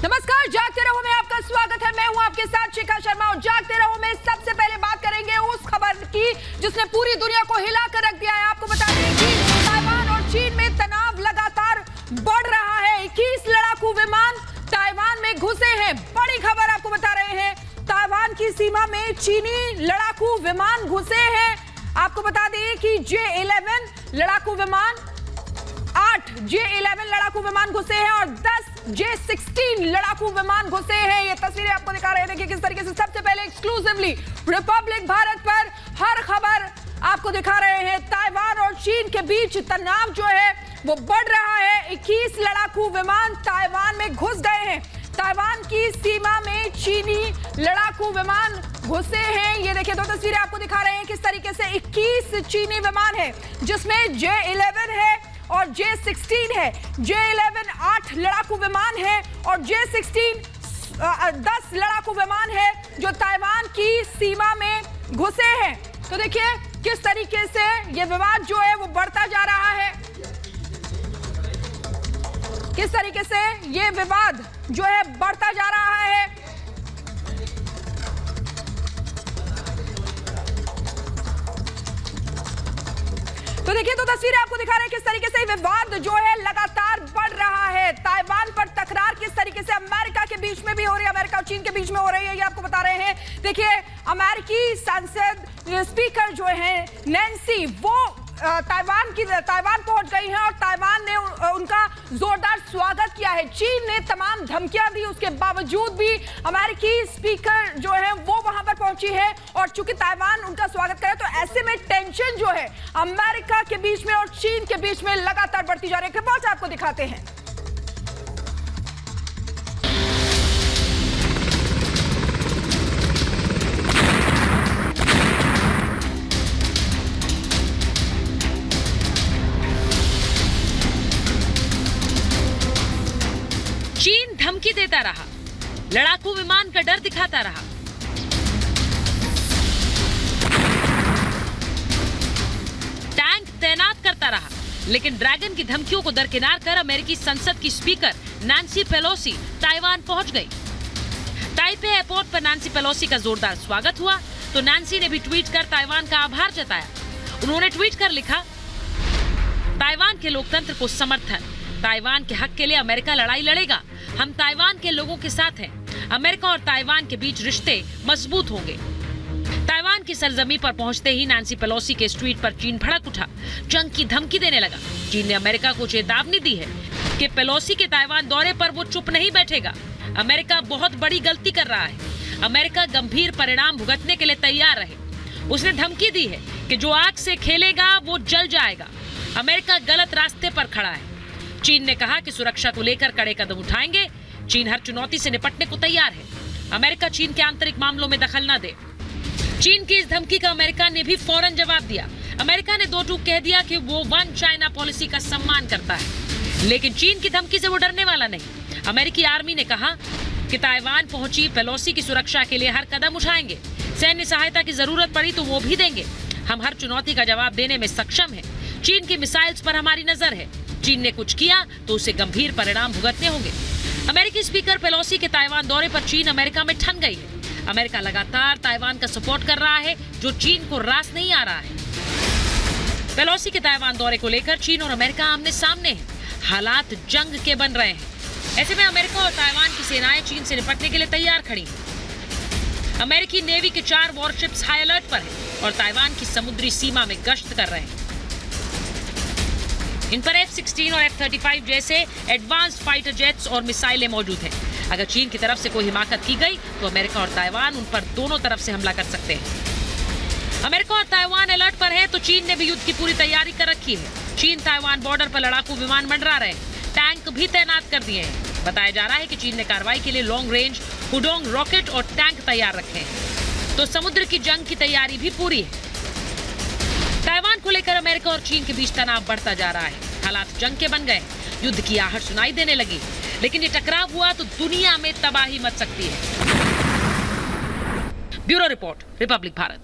नमस्कार, जागते रहो में आपका स्वागत है। मैं हूं आपके साथ शिखा शर्मा और जागते रहो में सबसे पहले बात करेंगे उस खबर की जिसने पूरी दुनिया को हिलाकर रख दिया है। आपको बता दें कि ताइवान और चीन में तनाव लगातार बढ़ रहा है। 21 लड़ाकू विमान ताइवान में घुसे हैं। बड़ी खबर आपको बता रहे हैं, ताइवान की सीमा में चीनी लड़ाकू विमान घुसे हैं। आपको बता दें कि J-11 लड़ाकू विमान, 8 J-11 लड़ाकू विमान घुसे हैं और 10 J-16 लड़ाकू विमान घुसे हैं। ये तस्वीरें आपको दिखा रहे हैं कि किस तरीके से सबसे पहले एक्सक्लूसिवली रिपब्लिक भारत पर हर खबर आपको दिखा रहे हैं। ताइवान और चीन के बीच तनाव जो है वो बढ़ रहा है। 21 लड़ाकू विमान ताइवान में घुस गए हैं। ताइवान की सीमा में चीनी लड़ाकू विमान घुसे हैं। ये देखिए, दो तस्वीरें आपको दिखा रहे हैं किस तरीके से 21 चीनी विमान है जिसमें J-11 है और J-16 है। J-11 8 लड़ाकू विमान है और J-16 10 लड़ाकू विमान है जो ताइवान की सीमा में घुसे हैं। तो देखिए किस तरीके से ये विवाद जो है वो बढ़ता जा रहा है, किस तरीके से ये विवाद जो है बढ़ता जा रहा है। तो देखिए, तो तस्वीरें आपको दिखा रहे हैं किस तरीके से विवाद जो है लगातार बढ़ रहा है। ताइवान पर तकरार किस तरीके से अमेरिका के बीच में भी हो रही है, अमेरिका और चीन के बीच में हो रही है, ये आपको बता रहे हैं। देखिए, अमेरिकी संसद स्पीकर जो है नैन्सी, वो ताइवान पहुंच गई हैं और ताइवान ने उनका जोरदार स्वागत किया है। चीन ने तमाम धमकियां दी, उसके बावजूद भी अमेरिकी स्पीकर जो है वो वहां पर पहुंची है और चूंकि ताइवान उनका स्वागत करे तो ऐसे में टेंशन जो है अमेरिका के बीच में और चीन के बीच में लगातार बढ़ती जा रही है। रिपोर्ट आपको दिखाते हैं। चीन धमकी देता रहा, लड़ाकू विमान का डर दिखाता रहा। टैंक तैनात करता रहा, लेकिन ड्रैगन की धमकियों को दरकिनार कर अमेरिकी संसद की स्पीकर नैन्सी पेलोसी ताइवान पहुंच गई। ताइपे एयरपोर्ट पर नैन्सी पेलोसी का जोरदार स्वागत हुआ तो नैन्सी ने भी ट्वीट कर ताइवान का आभार जताया। उन्होंने ट्वीट कर लिखा, ताइवान के लोकतंत्र को समर्थन, ताइवान के हक के लिए अमेरिका लड़ाई लड़ेगा। हम ताइवान के लोगों के साथ हैं। अमेरिका और ताइवान के बीच रिश्ते मजबूत होंगे। ताइवान की सरजमी पर पहुंचते ही नैन्सी पेलोसी के इस ट्वीट पर चीन भड़क उठा, जंग की धमकी देने लगा। चीन ने अमेरिका को चेतावनी दी है कि पेलोसी के ताइवान दौरे पर वो चुप नहीं बैठेगा। अमेरिका बहुत बड़ी गलती कर रहा है। अमेरिका गंभीर परिणाम भुगतने के लिए तैयार रहे। उसने धमकी दी है कि जो आग से खेलेगा वो जल जाएगा। अमेरिका गलत रास्ते पर खड़ा है। चीन ने कहा कि सुरक्षा को लेकर कड़े कदम उठाएंगे। चीन हर चुनौती से निपटने को तैयार है। अमेरिका चीन के आंतरिक मामलों में दखल न दे। चीन की इस धमकी का अमेरिका ने भी फौरन जवाब दिया। अमेरिका ने दो टूक कह दिया कि वो वन चाइना पॉलिसी का सम्मान करता है, लेकिन चीन की धमकी से वो डरने वाला नहीं। अमेरिकी आर्मी ने कहा कि ताइवान पहुंची पेलोसी की सुरक्षा के लिए हर कदम उठाएंगे। सैन्य सहायता की जरूरत पड़ी तो वो भी देंगे। हम हर चुनौती का जवाब देने में सक्षम है। चीन की मिसाइल्स पर हमारी नजर है। चीन ने कुछ किया तो उसे गंभीर परिणाम भुगतने होंगे। अमेरिकी स्पीकर पेलोसी के ताइवान दौरे पर चीन अमेरिका में ठन गई है। अमेरिका लगातार ताइवान का सपोर्ट कर रहा है, जो चीन को रास नहीं आ रहा है। पेलोसी के ताइवान दौरे को लेकर चीन और अमेरिका आमने सामने हैं। हालात जंग के बन रहे हैं। ऐसे में अमेरिका और ताइवान की सेनाएं चीन से निपटने के लिए तैयार खड़ी हैं। अमेरिकी नेवी के 4 वॉरशिप्स हाई अलर्ट पर हैं और ताइवान की समुद्री सीमा में गश्त कर रहे हैं। इन पर F-16 और F-35 जैसे एडवांस्ड फाइटर जेट्स और मिसाइलें मौजूद हैं। अगर चीन की तरफ से कोई हिमाकत की गई तो अमेरिका और ताइवान उन पर दोनों तरफ से हमला कर सकते हैं। अमेरिका और ताइवान अलर्ट पर है तो चीन ने भी युद्ध की पूरी तैयारी कर रखी है। चीन ताइवान बॉर्डर पर लड़ाकू विमान मंडरा रहे हैं, टैंक भी तैनात कर दिए हैं। बताया जा रहा है कि चीन ने कार्रवाई के लिए लॉन्ग रेंज हुडोंग रॉकेट और टैंक तैयार रखे हैं, तो समुद्र की जंग की तैयारी भी पूरी है। ताइवान को लेकर अमेरिका और चीन के बीच तनाव बढ़ता जा रहा है। हालात जंग के बन गए। युद्ध की आहट सुनाई देने लगी, लेकिन ये टकराव हुआ तो दुनिया में तबाही मच सकती है। Bureau report, Republic Bharat.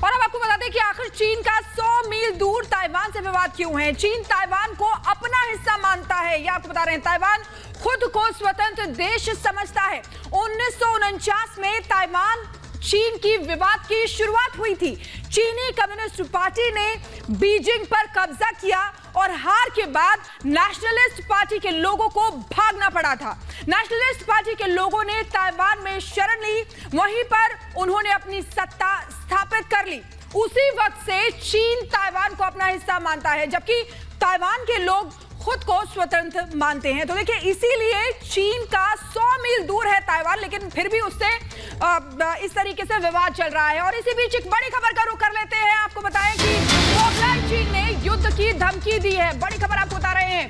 और अब आपको बता दें कि आखिर चीन का 100 मील दूर ताइवान से से विवाद क्यों है? चीन ताइवान को अपना हिस्सा मानता है, ये आपको बता रहे हैं। ताइवान खुद को स्वतंत्र देश समझता है। 1949 में ताइवान चीन की विवाद की शुरुआत हुई थी। चीनी कम्युनिस्ट पार्टी ने बीजिंग पर कब्जा किया और हार के बाद नेशनलिस्ट पार्टी के लोगों को भागना पड़ा था। नेशनलिस्ट पार्टी के लोगों ने ताइवान में शरण ली, वहीं पर उन्होंने अपनी सत्ता स्थापित कर ली। उसी वक्त से चीन ताइवान को अपना हिस्सा मानता है, जबकि ताइवान के लोग खुद को स्वतंत्र मानते हैं। तो देखिए, इसीलिए चीन का 100 मील दूर है ताइवान, लेकिन फिर भी उससे इस तरीके से विवाद चल रहा है। और इसी बीच एक बड़ी खबर का रुख कर लेते हैं। आपको बताएं कि बौखलाए चीन ने युद्ध की धमकी दी है। बड़ी खबर आपको बता रहे हैं,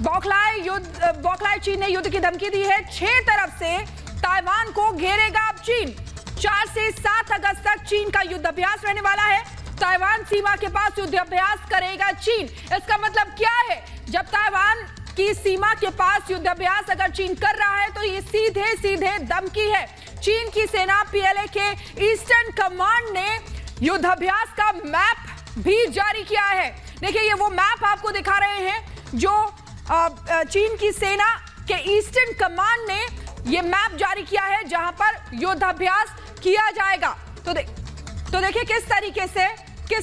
बौखलाए चीन ने युद्ध की धमकी दी है। 6 तरफ से ताइवान को घेरेगा अब चीन। 4 से 7 अगस्त तक चीन का युद्ध अभ्यास रहने वाला है। ताइवान सीमा के पास युद्धाभ्यास करेगा चीन। इसका मतलब क्या है? जब ताइवान की सीमा के पास युद्धाभ्यास अगर चीन कर रहा है तो ये सीधे सीधे धमकी है। चीन की सेना पीएलए के ईस्टर्न कमांड ने युद्धाभ्यास का मैप भी जारी किया है। देखिए, ये वो मैप आपको दिखा रहे हैं जो चीन की सेना के ईस्टर्न कमांड ने ये मैप जारी किया है, जहां पर युद्धाभ्यास किया जाएगा। तो देखिए किस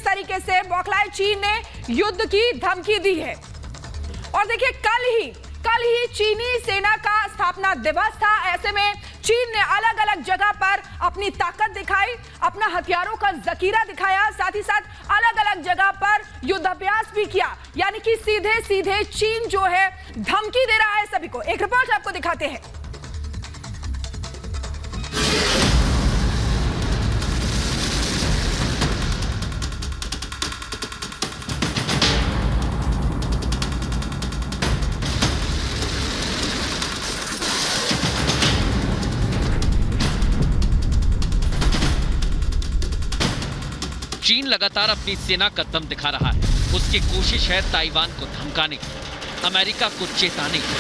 तरीके से बौखलाए चीन ने युद्ध की धमकी दी है। और देखिए, कल ही चीनी सेना का स्थापना दिवस था। ऐसे में चीन ने अलग अलग जगह पर अपनी ताकत दिखाई, अपना हथियारों का जखीरा दिखाया, साथ ही साथ अलग अलग जगह पर युद्धाभ्यास भी किया। यानी कि सीधे सीधे चीन जो है धमकी दे रहा है सभी को। एक रिपोर्ट आपको दिखाते हैं। चीन लगातार अपनी सेना का दम दिखा रहा है। उसकी कोशिश है ताइवान को धमकाने की, अमेरिका को चेताने की।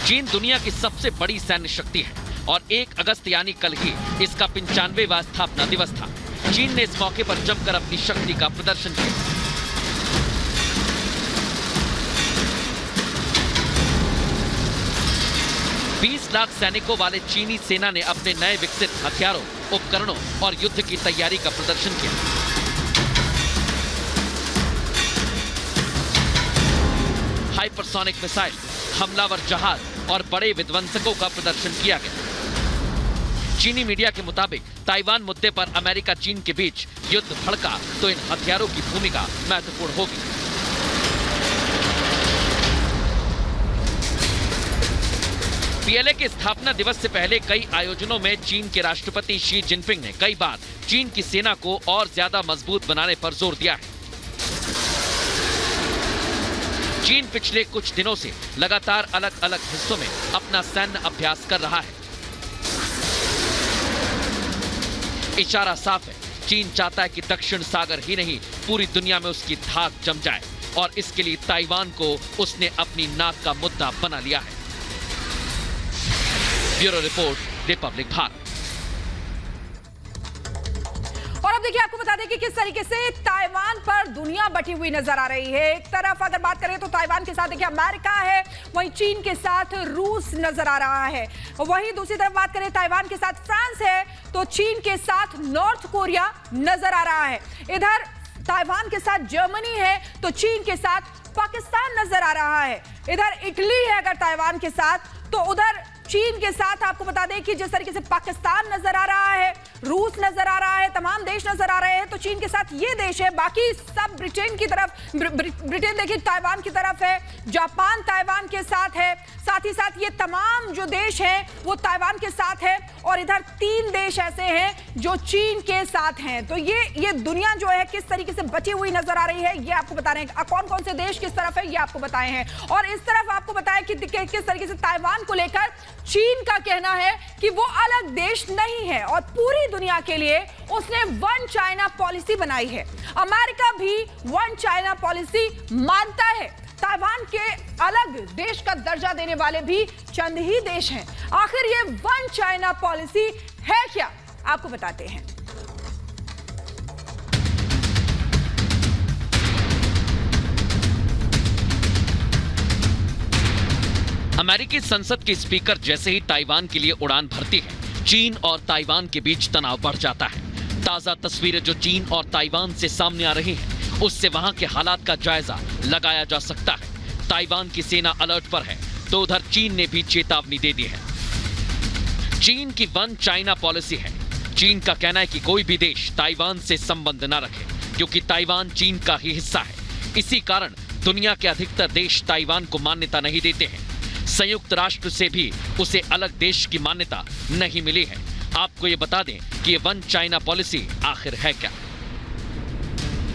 चीन दुनिया की सबसे बड़ी सैन्य शक्ति है और 1 अगस्त यानी कल ही इसका 95वां स्थापना दिवस था। चीन ने इस मौके पर जमकर अपनी शक्ति का प्रदर्शन किया। बीस लाख सैनिकों वाले चीनी सेना ने अपने नए विकसित हथियारों, उपकरणों और युद्ध की तैयारी का प्रदर्शन किया। हाइपरसोनिक मिसाइल, हमलावर जहाज और बड़े विध्वंसकों का प्रदर्शन किया गया। चीनी मीडिया के मुताबिक ताइवान मुद्दे पर अमेरिका चीन के बीच युद्ध भड़का तो इन हथियारों की भूमिका महत्वपूर्ण होगी। पीएलए के स्थापना दिवस से पहले कई आयोजनों में चीन के राष्ट्रपति शी जिनपिंग ने कई बार चीन की सेना को और ज्यादा मजबूत बनाने पर जोर दिया है। चीन पिछले कुछ दिनों से लगातार अलग अलग हिस्सों में अपना सैन्य अभ्यास कर रहा है। इशारा साफ है, चीन चाहता है कि दक्षिण सागर ही नहीं पूरी दुनिया में उसकी धाक जम जाए और इसके लिए ताइवान को उसने अपनी नाक का मुद्दा बना लिया है। Bureau report, Republic Bharat. और अब देखिए, आपको बता दें कि किस तरीके से ताइवान पर दुनिया बटी हुई नजर आ रही है। एक तरफ अगर बात करें तो ताइवान के साथ देखिए अमेरिका है, वहीं चीन के साथ रूस नजर आ रहा है। वहीं दूसरी तरफ बात करें ताइवान के साथ फ्रांस है, तो चीन के साथ नॉर्थ कोरिया नजर आ रहा है। इधर ताइवान के साथ जर्मनी है, तो चीन के साथ पाकिस्तान नजर आ रहा है। इधर इटली है अगर ताइवान के साथ, तो उधर चीन के साथ आपको बता दें कि जिस तरीके से पाकिस्तान नजर आ रहा है, रूस नजर आ रहा है, तमाम देश नजर आ रहे हैं, तो चीन के साथ ये देश है। बाकी सब ब्रिटेन की तरफ, ब्रिटेन देखिए ताइवान की तरफ है, जापान ताइवान के साथ है, साथ ही साथ ये तमाम जो देश हैं वो ताइवान के साथ है। और इधर 3 देश ऐसे हैं जो चीन के साथ हैं। तो ये दुनिया जो है किस तरीके से बची हुई नजर आ रही है, ये आपको बता रहे हैं। कौन कौन से देश किस तरफ है ये आपको बताए हैं। और इस तरफ आपको बताया कि किस तरीके से ताइवान को लेकर चीन का कहना है कि वो अलग देश नहीं है और पूरी दुनिया के लिए उसने वन चाइना पॉलिसी बनाई है। अमेरिका भी वन चाइना पॉलिसी मानता है। ताइवान के अलग देश का दर्जा देने वाले भी चंद ही देश हैं। आखिर ये वन चाइना पॉलिसी है क्या? आपको बताते हैं। अमेरिकी संसद के स्पीकर जैसे ही ताइवान के लिए उड़ान भरती है, चीन और ताइवान के बीच तनाव बढ़ जाता है। ताजा तस्वीरें जो चीन और ताइवान से सामने आ रही हैं, उससे वहां के हालात का जायजा लगाया जा सकता है। ताइवान की सेना अलर्ट पर है, तो उधर चीन ने भी चेतावनी दे दी है। चीन की वन चाइना पॉलिसी है। चीन का कहना है कि कोई भी देश ताइवान से संबंध न रखे, क्योंकि ताइवान चीन का ही हिस्सा है। इसी कारण दुनिया के अधिकतर देश ताइवान को मान्यता नहीं देते हैं। संयुक्त राष्ट्र से भी उसे अलग देश की मान्यता नहीं मिली है। आपको ये बता दें कि ये वन चाइना पॉलिसी आखिर है क्या।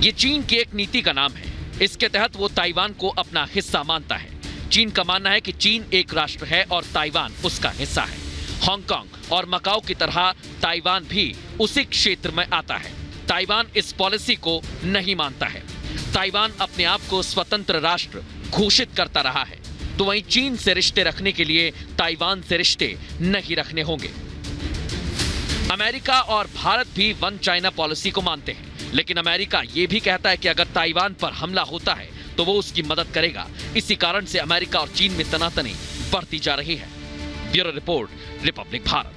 ये चीन की एक नीति का नाम है। इसके तहत वो ताइवान को अपना हिस्सा मानता है। चीन का मानना है कि चीन एक राष्ट्र है और ताइवान उसका हिस्सा है। हांगकांग और मकाओ की तरह ताइवान भी उसी क्षेत्र में आता है। ताइवान इस पॉलिसी को नहीं मानता है। ताइवान अपने आप को स्वतंत्र राष्ट्र घोषित करता रहा है, तो वहीं चीन से रिश्ते रखने के लिए ताइवान से रिश्ते नहीं रखने होंगे। अमेरिका और भारत भी वन चाइना पॉलिसी को मानते हैं, लेकिन अमेरिका ये भी कहता है कि अगर ताइवान पर हमला होता है तो वो उसकी मदद करेगा। इसी कारण से अमेरिका और चीन में तनातनी बढ़ती जा रही है। Bureau report, Republic Bharat.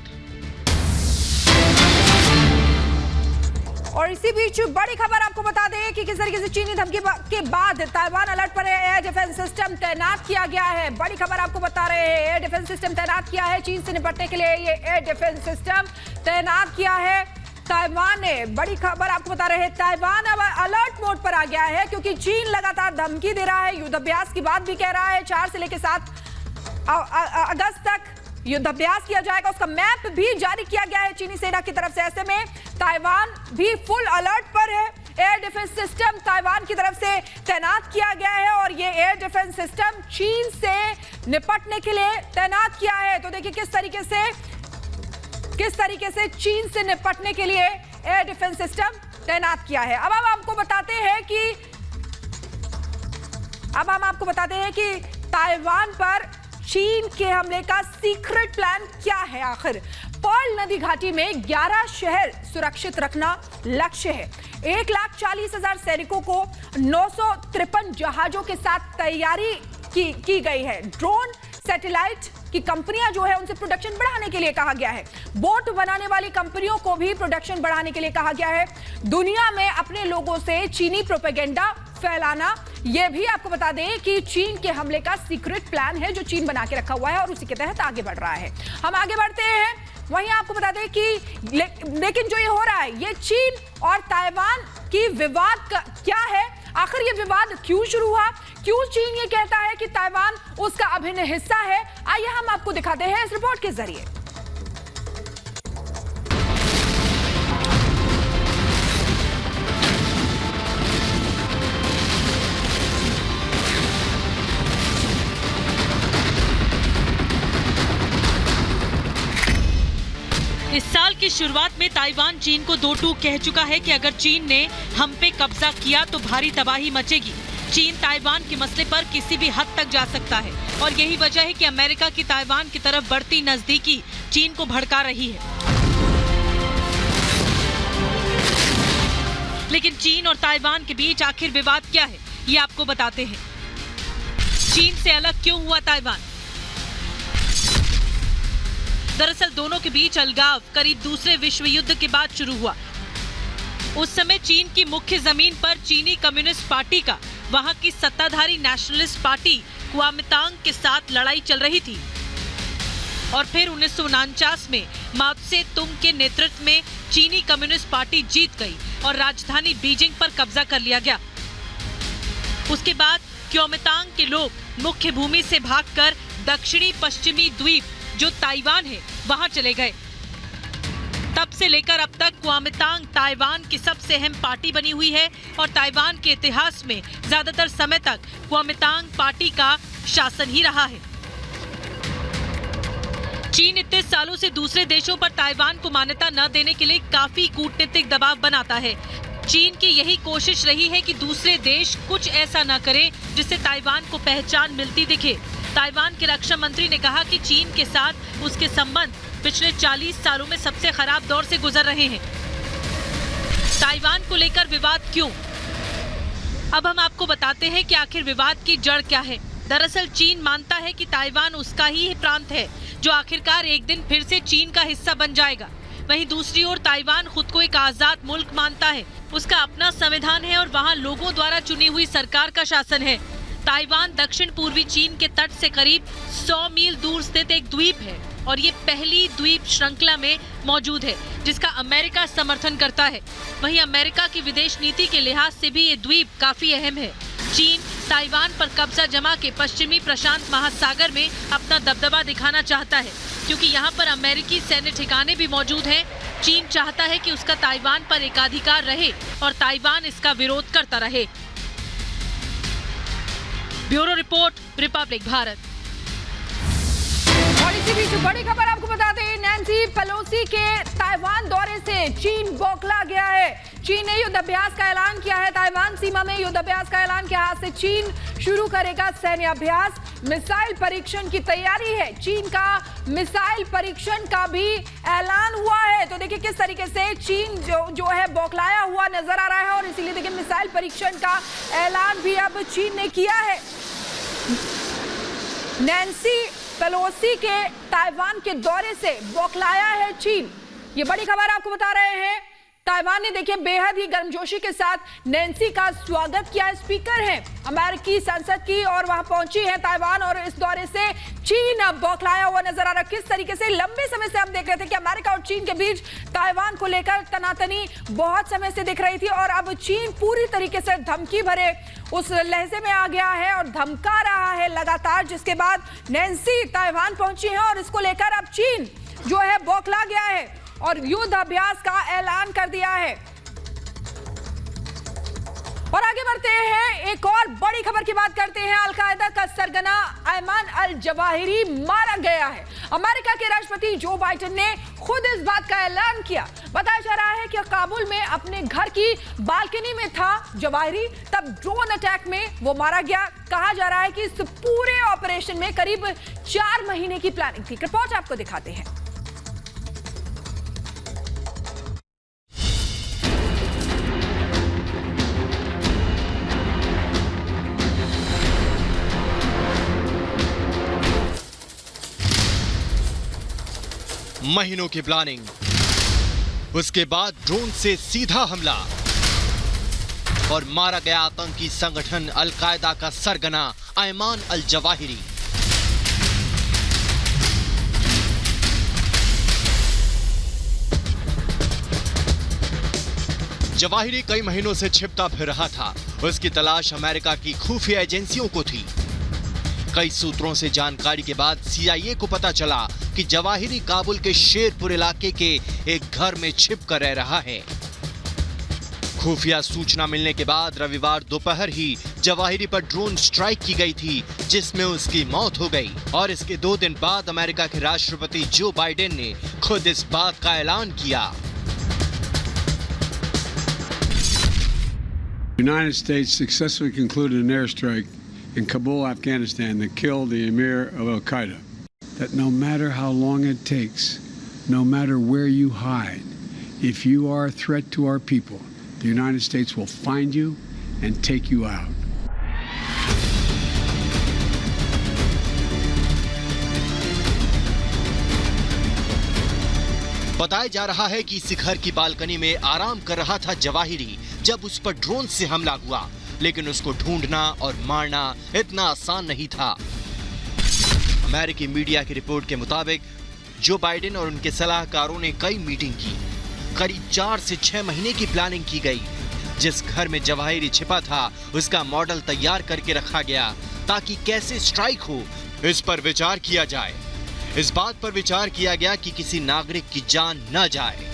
और इसी बीच बड़ी खबर आपको बता दें कि किस तरीके से चीनी धमकी के बाद ताइवान अलर्ट पर एयर डिफेंस सिस्टम तैनात किया गया है। बड़ी खबर आपको बता रहे हैं, एयर डिफेंस सिस्टम तैनात किया है। चीन से निपटने के लिए ये एयर डिफेंस सिस्टम तैनात किया है ताइवान ने। बड़ी खबर आपको बता रहे हैं, ताइवान अब अलर्ट मोड पर आ गया है, क्योंकि चीन लगातार धमकी दे रहा है। युद्धाभ्यास की बात भी कह रहा है। 4 से लेकर 7 अगस्त तक युद्धाभ्यास किया जाएगा। उसका मैप भी जारी किया गया है चीनी सेना की तरफ से। ऐसे में ताइवान भी फुल अलर्ट पर है। एयर डिफेंस सिस्टम ताइवान की तरफ से तैनात किया गया है और ये एयर डिफेंस सिस्टम चीन से निपटने के लिए तैनात किया है। तो देखिए किस तरीके से चीन से निपटने के लिए एयर डिफेंस सिस्टम तैनात किया है। अब हम आपको बताते हैं कि ताइवान पर चीन के हमले का सीक्रेट प्लान क्या है। आखिर पर्ल नदी घाटी में 11 शहर सुरक्षित रखना लक्ष्य है। 1,40,000 सैनिकों को 953 जहाजों के साथ तैयारी की गई है। ड्रोन सैटेलाइट की कंपनियां जो है उनसे प्रोडक्शन बढ़ाने के लिए कहा गया है। बोट बनाने वाली कंपनियों को भी प्रोडक्शन बढ़ाने के लिए कहा गया है। दुनिया में अपने लोगों से चीनी प्रोपेगेंडा फैलाना, यह भी आपको बता दें कि चीन के हमले का सीक्रेट प्लान है जो चीन बना के रखा हुआ है और उसी के तहत आगे बढ़ रहा है। हम आगे बढ़ते हैं। वहीं आपको बता दें कि लेकिन जो ये हो रहा है, ये चीन और ताइवान की विवाद का क्या है, आखिर ये विवाद क्यों शुरू हुआ, क्यों चीन ये कहता है कि ताइवान उसका अभिन्न हिस्सा है, आइए हम आपको दिखाते हैं इस रिपोर्ट के जरिए। इस साल की शुरुआत में ताइवान चीन को 2 टूक कह चुका है कि अगर चीन ने हम पे कब्जा किया तो भारी तबाही मचेगी। चीन ताइवान के मसले पर किसी भी हद तक जा सकता है और यही वजह है कि अमेरिका की ताइवान की तरफ बढ़ती नजदीकी चीन को भड़का रही है। लेकिन चीन और ताइवान के बीच आखिर विवाद क्या है, ये आपको बताते हैं। चीन से अलग क्यों हुआ ताइवान? दरअसल दोनों के बीच अलगाव करीब दूसरे विश्व युद्ध के बाद शुरू हुआ। उस समय चीन की मुख्य जमीन पर चीनी कम्युनिस्ट पार्टी का वहां की सत्ताधारी नेशनलिस्ट पार्टी कुओमिंतांग के साथ लड़ाई चल रही थी और फिर 1949 में माओ त्से तुंग के नेतृत्व में चीनी कम्युनिस्ट पार्टी जीत गई और राजधानी बीजिंग पर कब्जा कर लिया गया। उसके बाद कुओमिंतांग के लोग मुख्य भूमि से भागकर दक्षिणी पश्चिमी द्वीप जो ताइवान है वहां चले गए। तब से लेकर अब तक कुओमिंतांग ताइवान की सबसे अहम पार्टी बनी हुई है और ताइवान के इतिहास में ज्यादातर समय तक कुओमिंतांग पार्टी का शासन ही रहा है। चीन इतने सालों से दूसरे देशों पर ताइवान को मान्यता न देने के लिए काफी कूटनीतिक दबाव बनाता है। चीन की यही कोशिश रही है कि दूसरे देश कुछ ऐसा न करें जिससे ताइवान को पहचान मिलती दिखे। ताइवान के रक्षा मंत्री ने कहा कि चीन के साथ उसके संबंध पिछले 40 सालों में सबसे खराब दौर से गुजर रहे हैं। ताइवान को लेकर विवाद क्यों? अब हम आपको बताते हैं कि आखिर विवाद की जड़ क्या है। दरअसल चीन मानता है कि ताइवान उसका ही प्रांत है, जो आखिरकार एक दिन फिर से चीन का हिस्सा बन जाएगा। वहीं दूसरी ओर ताइवान खुद को एक आजाद मुल्क मानता है। उसका अपना संविधान है और वहां लोगों द्वारा चुनी हुई सरकार का शासन है। ताइवान दक्षिण पूर्वी चीन के तट से करीब 100 मील दूर स्थित एक द्वीप है और ये पहली द्वीप श्रृंखला में मौजूद है, जिसका अमेरिका समर्थन करता है। वहीं अमेरिका की विदेश नीति के लिहाज से भी ये द्वीप काफी अहम है। चीन ताइवान पर कब्जा जमा के पश्चिमी प्रशांत महासागर में अपना दबदबा दिखाना चाहता है, क्योंकि यहाँ पर अमेरिकी सैन्य ठिकाने भी मौजूद हैं। चीन चाहता है कि उसका ताइवान पर एकाधिकार रहे और ताइवान इसका विरोध करता रहे। Bureau report, Republic Bharat. और इसी बीच बड़ी खबर आपको बता दें, नैन्सी पेलोसी के ताइवान दौरे से चीन बौखला गया है। चीन ने युद्धाभ्यास का ऐलान किया है। ताइवान सीमा में युद्धाभ्यास का ऐलान किया। आज से चीन शुरू करेगा सैन्य अभ्यास। मिसाइल परीक्षण की तैयारी है। चीन का मिसाइल परीक्षण का भी ऐलान हुआ है। तो देखिए किस तरीके से चीन जो है बौखलाया हुआ नजर आ रहा है और इसीलिए देखिए मिसाइल परीक्षण का ऐलान भी अब चीन ने किया है। नैन्सी पेलोसी के ताइवान के दौरे से बौखलाया है चीन। ये बड़ी खबर आपको बता रहे हैं। ताइवान ने देखिए बेहद ही गर्मजोशी के साथ नैन्सी का स्वागत किया। स्पीकर हैं अमेरिकी संसद की और वहां पहुंची है ताइवान और इस दौरे से चीन अब बौखलाया हुआ नजर आ रहा है। किस तरीके से लंबे समय से हम देख रहे थे कि अमेरिका और चीन के बीच ताइवान को लेकर तनातनी बहुत समय से दिख रही थी और अब चीन पूरी तरीके से धमकी भरे उस लहजे में आ गया है और धमका रहा है लगातार, जिसके बाद नैन्सी ताइवान पहुंची है और इसको लेकर अब चीन जो है बौखला गया है और युद्ध अभ्यास का ऐलान कर दिया है। और आगे बढ़ते हैं, एक और बड़ी खबर की बात करते हैं। अल-कायदा का सरगना अयमान अल जवाहिरी मारा गया है। अमेरिका के राष्ट्रपति जो बाइडेन ने खुद इस बात का ऐलान किया। बताया जा रहा है कि काबुल में अपने घर की बालकनी में था जवाहिरी, तब ड्रोन अटैक में वो मारा गया। कहा जा रहा है कि इस पूरे ऑपरेशन में करीब 4 महीने की प्लानिंग थी। रिपोर्ट आपको दिखाते हैं। महीनों की प्लानिंग, उसके बाद ड्रोन से सीधा हमला और मारा गया आतंकी संगठन अल-कायदा का सरगना अयमान अल जवाहिरी। जवाहिरी कई महीनों से छिपता फिर रहा था। उसकी तलाश अमेरिका की खुफिया एजेंसियों को थी। कई सूत्रों से जानकारी के बाद CIA को पता चला कि जवाहिरी काबुल के शेरपुर इलाके के एक घर में छिप कर रह रहा है। खुफिया सूचना मिलने के बाद रविवार दोपहर ही जवाहिरी पर ड्रोन स्ट्राइक की गई थी, जिसमें उसकी मौत हो गई। और इसके 2 दिन बाद अमेरिका के राष्ट्रपति जो बाइडेन ने खुद इस बात का ऐलान किया। United States successfully concluded an airstrike in Kabul, Afghanistan that killed the emir of Al-Qaeda. That no matter how long it takes, no matter where you hide, if you are a threat to our people, the United States will find you and take you out. बताया जा रहा है कि इसी घर की balcony में आराम कर रहा था जवाहिरी जब उस पर ड्रोन से हमला हुआ, लेकिन उसको ढूंढना और मारना इतना आसान नहीं था। अमेरिकी मीडिया की रिपोर्ट के मुताबिक जो बाइडेन और उनके सलाहकारों ने कई मीटिंग की। करीब 4 से 6 महीने की प्लानिंग की गई। जिस घर में जवाहिरी छिपा था उसका मॉडल तैयार करके रखा गया ताकि कैसे स्ट्राइक हो इस पर विचार किया जाए। इस बात पर विचार किया गया कि किसी नागरिक की जान न जाए।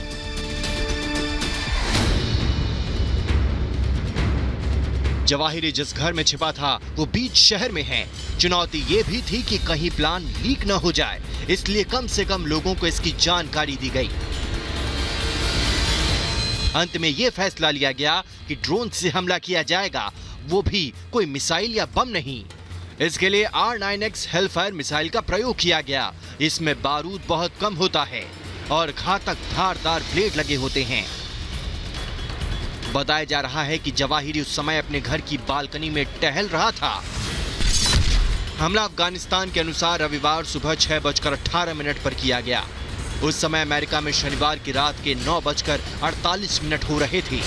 जवाहिरी जिस घर में छिपा था वो बीच शहर में है। चुनौती ये भी थी कि कहीं प्लान लीक न हो जाए, इसलिए कम से कम लोगों को इसकी जानकारी दी गई। अंत में यह फैसला लिया गया कि ड्रोन से हमला किया जाएगा, वो भी कोई मिसाइल या बम नहीं। इसके लिए R9X हेलफायर मिसाइल का प्रयोग किया गया। इसमें बारूद बहुत कम होता है और घातक धारदार ब्लेड लगे होते हैं। बताया जा रहा है कि जवाहिरी उस समय अपने घर की बालकनी में टहल रहा था। हमला अफगानिस्तान के अनुसार रविवार सुबह 6:18 पर किया गया। उस समय अमेरिका में शनिवार की रात के 9:48 हो रहे थे।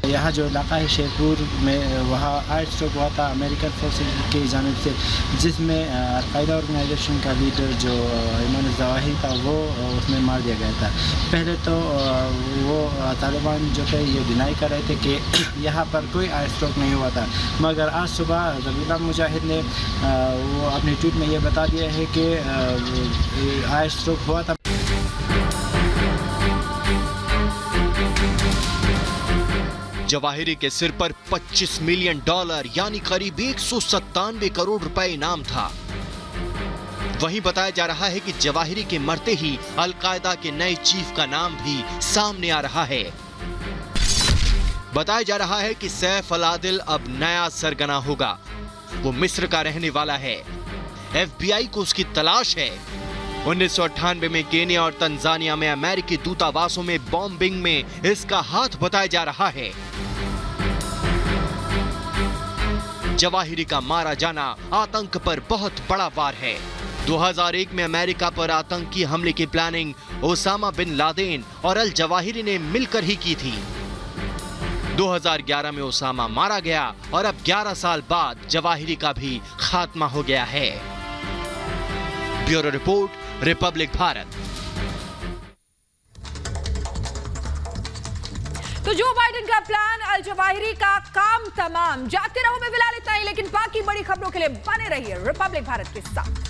यहाँ जो इलाका है शेरपुर में, वहाँ आर्ट स्ट्रोक हुआ था अमेरिकन फोर्सेज की जानिब से, जिसमें अलकायदा ऑर्गेनाइजेशन का लीडर जो इमाम जवाहिरी था वो उसमें मार दिया गया था। पहले तो वो तालिबान जो थे ये डिनाई कर रहे थे कि यहाँ पर कोई आर्ट स्ट्रोक नहीं हुआ था, मगर आज सुबह ज़बीहुल्लाह मुजाहिद ने वो अपने ट्वीट में ये बता दिया है कि आर्ट स्ट्रोक हुआ था। जवाहिरी के सिर पर $25 मिलियन यानी करीब 197 करोड़ रुपए इनाम था। वहीं बताया जा रहा है कि जवाहिरी के मरते ही अलकायदा के नए चीफ का नाम भी सामने आ रहा है। बताया जा रहा है कि सैफ अल-आदिल अब नया सरगना होगा। वो मिस्र का रहने वाला है। FBI को उसकी तलाश है। 1998 में केनिया और तंजानिया में अमेरिकी दूतावासों में बॉम्बिंग में इसका हाथ बताया जा रहा है। जवाहिरी का मारा जाना आतंक पर बहुत बड़ा वार है। 2001 में अमेरिका पर आतंकी हमले की प्लानिंग ओसामा बिन लादेन और अल जवाहिरी ने मिलकर ही की थी। 2011 में ओसामा मारा गया और अब 11 साल बाद जवाहिरी का भी खात्मा हो गया है। Bureau report, Republic Bharat. तो जो बाइडेन का प्लान, अल जवाहिरी का काम तमाम। जागते रहो में फिलहाल इतना ही, लेकिन बाकी बड़ी खबरों के लिए बने रहिए रिपब्लिक भारत के साथ।